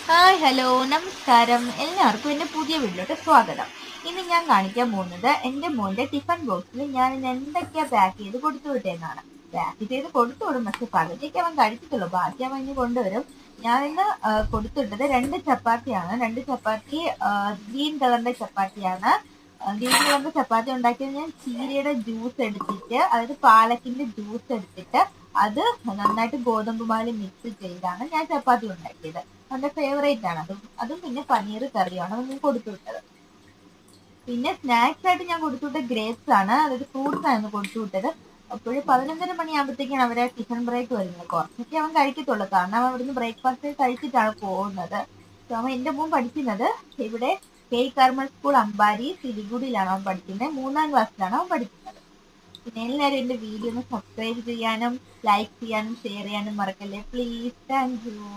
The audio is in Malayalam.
ഹായ് ഹലോ നമസ്കാരം. എല്ലാവർക്കും എൻ്റെ പുതിയ വീട്ടിലോട്ട് സ്വാഗതം. ഇന്ന് ഞാൻ കാണിക്കാൻ പോകുന്നത് എൻ്റെ മോൻ്റെ ടിഫൻ ബോക്സിൽ ഞാൻ ഇന്ന് എന്തൊക്കെയാ പാക്ക് ചെയ്ത് കൊടുത്തു വിട്ടേന്നാണ്. പാക്ക് ചെയ്ത് കൊടുത്തു വിടും, പക്ഷെ പകുതിയൊക്കെ അവൻ കഴിക്കത്തുള്ളൂ, ബാക്കി അവൻ ഇനി കൊണ്ടുവരും. ഞാൻ ഇന്ന് കൊടുത്തുവിട്ടത് 2 ചപ്പാത്തിയാണ്. 2 ചപ്പാത്തി ഗ്രീൻ കളറിന്റെ ചപ്പാത്തിയാണ്. ഗ്രീൻ കളറിന്റെ ചപ്പാത്തി ഉണ്ടാക്കിയത് ഞാൻ ചീരയുടെ ജ്യൂസ് എടുത്തിട്ട്, അതായത് പാലക്കിന്റെ ജ്യൂസ് എടുത്തിട്ട് അത് നന്നായിട്ട് ഗോതമ്പ് പാല് മിക്സ് ചെയ്താണ് ഞാൻ ചപ്പാത്തി ഉണ്ടാക്കിയത്. അവന്റെ ഫേവറേറ്റ് ആണ് അതും പിന്നെ പനീർ കറിയാണ് ഞാൻ കൊടുത്തു വിട്ടത്. പിന്നെ സ്നാക്സ് ആയിട്ട് ഞാൻ കൊടുത്തുവിട്ട ഗ്രേപ്സ് ആണ്, അതായത് ഫ്രൂട്ട്സ് ആയിരുന്നു കൊടുത്തു വിട്ടത്. അപ്പോൾ 11:30 മണിയാകുമ്പോഴത്തേക്കാണ് അവരെ ടിഫിൻ ബ്രേക്ക് വരുന്നത്. കുറച്ചൊക്കെ അവൻ കഴിക്കത്തുള്ളൂ, കാരണം അവൻ അവിടുന്ന് ബ്രേക്ക്ഫാസ്റ്റ് കഴിച്ചിട്ടാണ് പോകുന്നത്. അവൻ എൻ്റെ മോൻ പഠിക്കുന്നത് ഇവിടെ കാർമൽ സ്കൂൾ അമ്പാരി സിലിഗുഡിയിലാണ് അവൻ പഠിക്കുന്നത്. 3ാം ക്ലാസ്സിലാണ് അവൻ പഠിക്കുന്നത്. പിന്നെ എല്ലാവരും എൻ്റെ വീഡിയോ ഒന്ന് സബ്സ്ക്രൈബ് ചെയ്യാനും ലൈക്ക് ചെയ്യാനും ഷെയർ ചെയ്യാനും മറക്കല്ലേ പ്ലീസ്. Thank you.